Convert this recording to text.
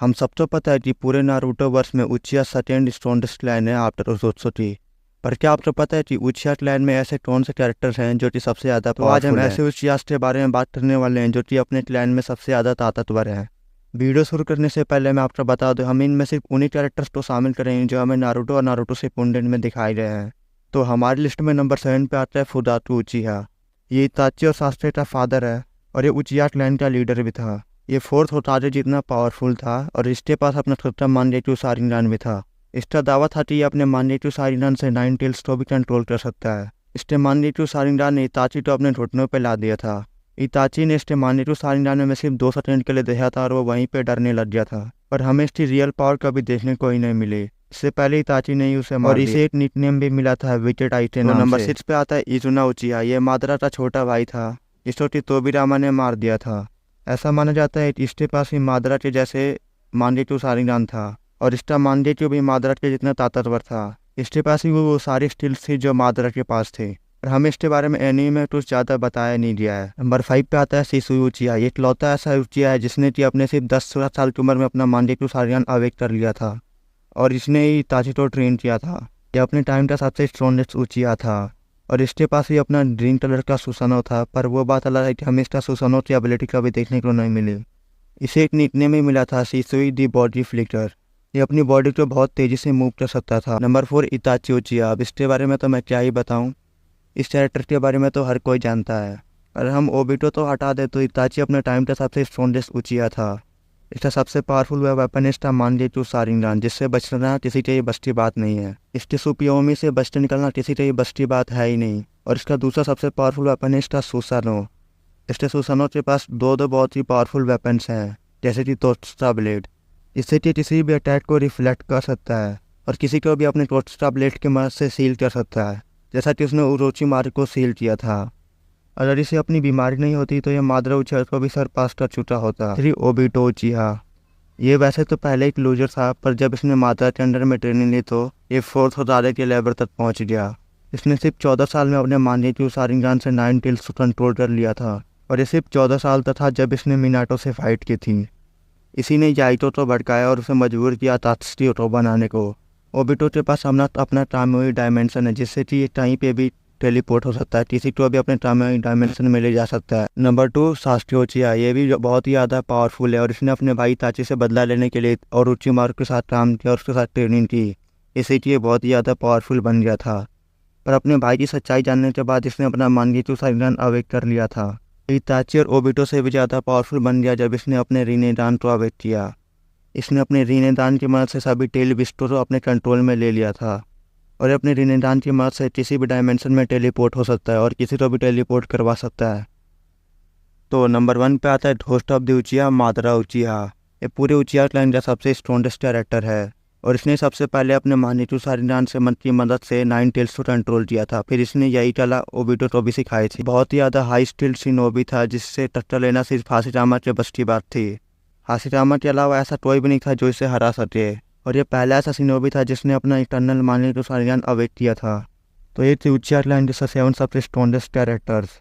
हम सबको पता है कि पूरे नारुतो वर्ष में उचिया सेकंड स्ट्रॉन्गेस्ट क्लैन है आफ्टर ओरोत्सुकी। पर क्या आपको पता है कि उचिया क्लैन में ऐसे कौन से कैरेक्टर्स हैं जो कि सबसे ज़्यादा आज हम ऐसे उचियास के बारे में बात करने वाले हैं जो कि अपने क्लैन में सबसे ज़्यादा ताकतवर हैं। वीडियो शुरू करने से पहले मैं आपको बता दूं, हम इनमें सिर्फ उन्हीं कैरेक्टर्स को शामिल करेंगे जो हमें नारुतो और नारुतो शिपुंडेन में दिखाए गए हैं। तो हमारी लिस्ट में नंबर 7 पे आता है फुदातु उचिहा। ये इताची और सास्के का फादर है और ये उचिया क्लैन का लीडर भी था। ये फोर्थ होतागे जितना पावरफुल था और इसके पास अपना खुद का मांगेक्यू शारिंगान भी था। इसका दावा था कि ये अपने मांगेक्यू शारिंगान से 9 टेल्स को भी कंट्रोल कर सकता है। इसके मांगेक्यू शारिंगान ने इताची को अपने घुटनों पर ला दिया था। इताची ने इसके मांगेक्यू शारिंगान में सिर्फ 2 सेकंड के लिए देखा था और वो वहीं पे डरने लग गया था। पर हमें इसकी रियल पावर कभी देखने को ही नहीं मिली। इससे पहले इताची ने ही उसे मार दिया और इसे एक निकनेम भी मिला था विकेट आइटे नाम से। नंबर 6 पे आता है इजुना उचिहा। ये मादरा का छोटा भाई था जिसको कि तोबिरामा ने मार दिया था। ऐसा माना जाता है कि इसके पास भी मादरा के जैसे मांगेक्यू शारिंगान था और इसका मांगेक्यू भी मादरा के जितना ताकतवर था। इसके पास ही वो सारी स्किल्स थी जो मादरा के पास थे, और हमें इसके बारे में एनीमे में कुछ ज़्यादा बताया नहीं गया है। नंबर 5 पे आता है शिसुई उचिहा। ये इकलौता ऐसा उचिहा है जिसने कि अपने सिर्फ 10 साल की उम्र में अपना मांगेक्यू शारिंगान अवेक कर लिया था और इसने ही इताची को ट्रेन किया था। यह अपने टाइम का सबसे स्ट्रॉन्गेस्ट उचिहा था और इसके पास ही अपना ग्रीन कलर का सुसानो था। पर वो बात अलग है कि हमें इसका सुसानो की एबिलिटी कभी देखने को नहीं मिली। इसे एक निकनेम भी मिला था शिसुई दी बॉडी फ्लिकर। ये अपनी बॉडी को बहुत तेज़ी से मूव कर सकता था। नंबर 4 इताची उचिहा। अब इसके बारे में तो मैं क्या ही बताऊं, इस कैरेक्टर के बारे में तो हर कोई जानता है। और हम ओबिटो तो हटा दे तो इताची अपने टाइम का सबसे स्ट्रॉन्गेस्ट उचिहा था। इसका सबसे पावरफुल वेपन है इसका मांगेक्यू शारिंगान, जिससे बचना किसी के लिए बस की बात नहीं है। इसके सुपियोमी से बच निकलना किसी के लिए बस की बात है ही नहीं। और इसका दूसरा सबसे पावरफुल वेपन है इसका सुसानो। इसके सुसानो के पास दो बहुत ही पावरफुल वेपन्स हैं, जैसे कि तोत्सुका ब्लेड। इससे कि किसी भी अटैक को रिफ्लेक्ट कर सकता है और किसी को भी अपने तोत्सुका ब्लेड की मदद से सील कर सकता है, जैसा कि उसने उरोचिमारू को सील किया था। अगर इसे अपनी बीमारी नहीं होती तो यह मादरा उचिहा को भी सरपास कर चुका होता। 3 ओबिटो उचिहा। ये वैसे तो पहले एक लूजर था, पर जब इसने मादरा के अंडर में ट्रेनिंग ली तो ये 4th होतागे के लेवल तक पहुंच गया। इसने सिर्फ 14 साल में अपने मांगेक्यू शारिंगान से 9 टेल्स को कंट्रोल कर लिया था और ये सिर्फ 14 साल तक था जब इसने मिनाटो से फाइट की थी। इसी ने याइटो को भड़काया और उसे मजबूर किया तात्सुकी ओटो बनाने को। ओबिटो के पास अपना टामियोई डायमेंशन है, जिससे कि ये कहीं पे भी टेलीपोर्ट हो सकता है, किसी को भी अपने टामियोई डायमेंशन में ले जा सकता है। Number 2 Sasuke उचिहा। ये भी बहुत ही ज़्यादा पावरफुल है और इसने अपने भाई इताची से बदला लेने के लिए ओरोचिमारू के साथ काम किया और उसके साथ ट्रेनिंग की। इसी के बहुत ही ज़्यादा पावरफुल बन गया था। पर अपने भाई की सच्चाई जानने के बाद इसने अपना मांगेक्यू शारिंगान अवेक कर लिया था। इताची और ओबिटो से भी ज़्यादा पावरफुल बन गया जब इसने अपने रीनेदान को अवेक किया। इसने अपने रीनेदान की मदद से सभी टेल बिस्टो को अपने कंट्रोल में ले लिया था और अपने रीनेदान की मदद से किसी भी डायमेंशन में टेलीपोर्ट हो सकता है और किसी को भी टेलीपोर्ट करवा सकता है। तो नंबर 1 पे आता है ghost of the Uchiha Madara Uchiha. ये पूरे उचिहा क्लैन का सबसे स्ट्रॉन्गेस्ट कैरेक्टर है और इसने सबसे पहले अपने मांगेक्यू शारिंगान से मन की मदद से 9 टेल्स को कंट्रोल किया था। फिर इसने यही कला ओबिटो को भी सिखाई थी। बहुत ही ज़्यादा हाई स्किल्ड शिनोबी था जिससे टक्कर लेना सिर्फ हाशिरामा के बस की बात थी। हाशिरामा के अलावा ऐसा कोई भी नहीं था जो इसे हरा सके और ये पहला ऐसा शिनोबी था जिसने अपना इटर्नल मांगेक्यू शारिंगान अवेक किया था। तो ये थी उचिहा क्लैन के 7 सबसे स्ट्रॉन्गेस्ट कैरेक्टर्स।